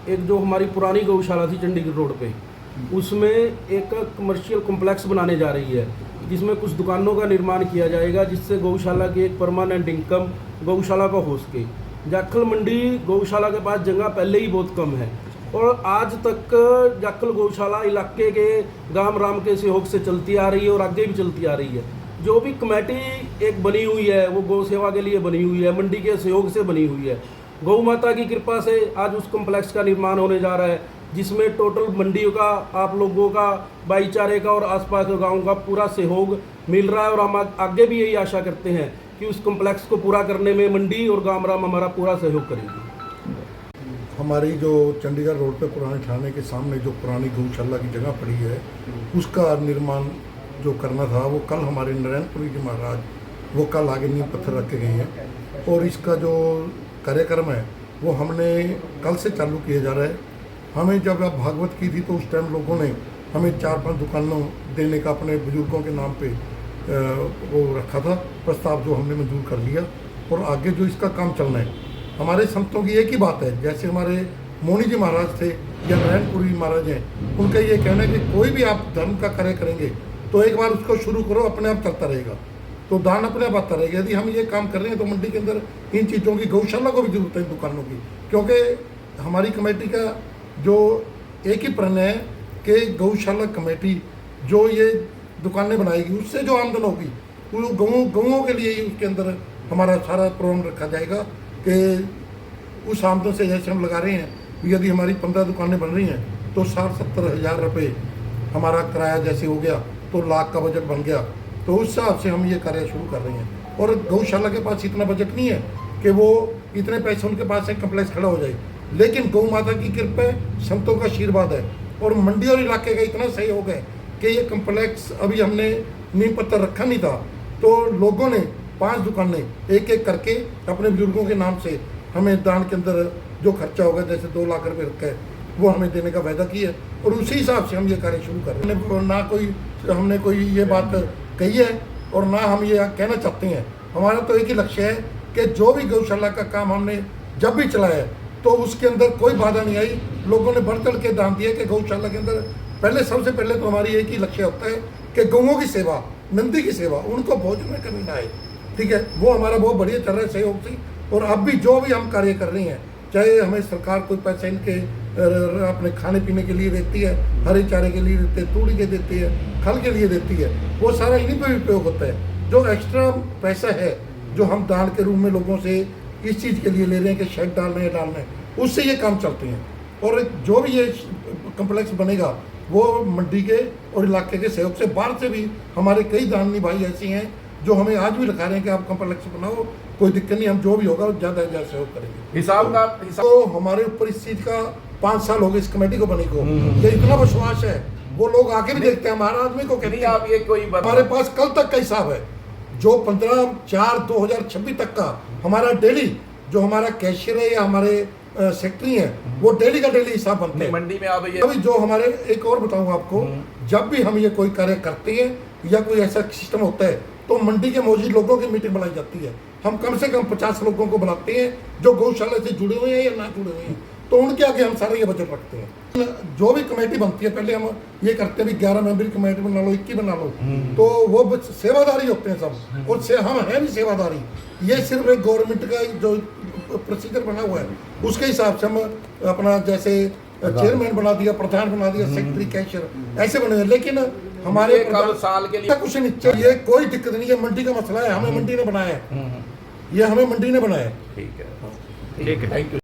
एक जो हमारी पुरानी गौशाला थी चंडीगढ़ रोड पे, उसमें एक कमर्शियल कॉम्प्लेक्स बनाने जा रही है, जिसमें कुछ दुकानों का निर्माण किया जाएगा, जिससे गौशाला की एक परमानेंट इनकम गौशाला को हो सके। जाखल मंडी गौशाला के पास जगह पहले ही बहुत कम है और आज तक जाखल गौशाला इलाके के गांव राम के सहयोग से चलती आ रही है और आगे भी चलती आ रही है। जो भी कमेटी एक बनी हुई है वो गौ सेवा के लिए बनी हुई है, मंडी के सहयोग से बनी हुई है। गौ माता की कृपा से आज उस कॉम्प्लेक्स का निर्माण होने जा रहा है, जिसमें टोटल मंडियों का, आप लोगों का, भाईचारे का और आसपास के गाँव का पूरा सहयोग मिल रहा है। और हम आगे भी यही आशा करते हैं कि उस कॉम्प्लेक्स को पूरा करने में मंडी और गाँव राम हमारा पूरा सहयोग करेंगे। हमारी जो चंडीगढ़ रोड पे पुराने थाने के सामने जो पुरानी गौशाला की जगह पड़ी है, उसका निर्माण जो करना था वो कल हमारे नारायणपुरी जी महाराज वो कल आगे नींव पत्थर रखे गए हैं और इसका जो कार्यक्रम है वो हमने कल से चालू किया जा रहा है। हमें जब आप भागवत की थी तो उस टाइम लोगों ने हमें 4-5 दुकानों देने का अपने बुजुर्गों के नाम पे वो रखा था प्रस्ताव, जो हमने मंजूर कर लिया। और आगे जो इसका काम चलना है, हमारे संतों की एक ही बात है, जैसे हमारे मोनी जी महाराज थे या नारायणपुरी महाराज हैं, उनका ये कहना है कि कोई भी आप धर्म का कार्य करेंगे तो एक बार उसको शुरू करो, अपने आप चलता रहेगा, तो दान अपने आप आता रहेगा। यदि हम ये काम कर रहे हैं तो मंडी के अंदर इन चीज़ों की, गौशाला को भी जरूरत है दुकानों की, क्योंकि हमारी कमेटी का जो एक ही प्रण है कि गौशाला कमेटी जो ये दुकानें बनाएगी उससे जो आमदन होगी वो गौओं के लिए ही उसके अंदर हमारा सारा प्रोग्राम रखा जाएगा कि उस आमदन से, जैसे हम लगा रहे हैं, यदि हमारी 15 दुकानें बन रही हैं तो 60-70 हज़ार रुपये हमारा किराया जैसे हो गया तो लाख का बजट बन गया, तो उस हिसाब से हम ये कार्य शुरू कर रहे हैं। और गौशाला के पास इतना बजट नहीं है कि वो इतने पैसे उनके पास एक कम्प्लेक्स खड़ा हो जाए, लेकिन गौ माता की कृपा है, संतों का आशीर्वाद है और मंडी और इलाके का इतना सहयोग है कि ये कम्प्लेक्स अभी हमने नींव पत्थर रखा नहीं था तो लोगों ने 5 दुकानें एक एक करके अपने बुजुर्गों के नाम से हमें दान के अंदर जो खर्चा होगा, जैसे 2 लाख रुपये रखा है, वो हमें देने का वायदा किया है और उसी हिसाब से हम ये कार्य शुरू कर रहे हैं। ना कोई हमने कोई ये बात कही है और ना हम ये कहना चाहते हैं। हमारा तो एक ही लक्ष्य है कि जो भी गौशाला का काम हमने जब भी चलाया है तो उसके अंदर कोई बाधा नहीं आई, लोगों ने बढ़ चढ़ के दान दिया कि गौशाला के अंदर पहले, सबसे पहले तो हमारी एक ही लक्ष्य होता है कि गौओं की सेवा, नंदी की सेवा, उनको भोजन में कमी ना आए। ठीक है, वो हमारा बहुत बढ़िया चल रहा है सहयोग से। और अब भी जो भी हम कार्य कर रहे हैं, चाहे हमें सरकार कोई पैसे इनके अपने खाने पीने के लिए देती है, हरे चारे के लिए देती है, तूड़ी के देती है, खल के लिए देती है, वो सारा इन्हीं पर उपयोग होता है। जो एक्स्ट्रा पैसा है जो हम दान के रूप में लोगों से इस चीज़ के लिए ले रहे हैं कि शेड डालना है, उससे ये काम चलते हैं। और जो भी ये कम्प्लेक्स बनेगा वो मंडी के और इलाके के सहयोग से, बाहर से भी हमारे कई दानी भाई ऐसे हैं जो हमें आज भी लिखा रहे हैं कि आप कम्प्लेक्स बनाओ, कोई दिक्कत नहीं, हम जो भी होगा ज़्यादा से ज़्यादा सहयोग करेंगे। हिसाब का तो हमारे ऊपर इस चीज़ का 5 साल हो गए इस कमेटी को बने को, ये इतना विश्वास है, वो लोग आके भी देखते हैं, हमारा आदमी को कहते हैं। आप ये कोई हमारे पास कल तक का हिसाब है, जो 15/4/2026 तक का हमारा डेली, जो हमारा कैशियर है या हमारे सेक्रेटरी हैं, वो डेली का डेली हिसाब बनते हैं मंडी में। आप अभी जो हमारे, एक और बताऊंगा आपको, जब भी हम ये कोई कार्य करते हैं या कोई ऐसा सिस्टम होता है तो मंडी के मौजूद लोगों की मीटिंग बुलाई जाती है। हम कम से कम 50 लोगों को बुलाते हैं जो गौशाला से जुड़े हुए हैं या ना जुड़े हुए हैं, तो उनके आगे हम सारे ये बजट रखते हैं। जो भी कमेटी बनती है पहले हम ये करते हैं भी 11 मेंबर कमेटी बना लो, 21 बना लो, तो वो सेवादारी होते हैं सब, और हम हैं भी सेवादारी। ये सिर्फ एक गवर्नमेंट का जो प्रोसीजर बना हुआ है उसके हिसाब से हम अपना, जैसे चेयरमैन बना दिया, प्रधान बना दिया, सेक्रेटरी, कैशियर, ऐसे बने हैं। लेकिन हमारे साल के लिए कुछ नहीं चाहिए, कोई दिक्कत नहीं है। मंडी का मसला है, हमें मंडी ने बनाया है, ये हमें मंडी ने बनाया है। ठीक है, थैंक यू।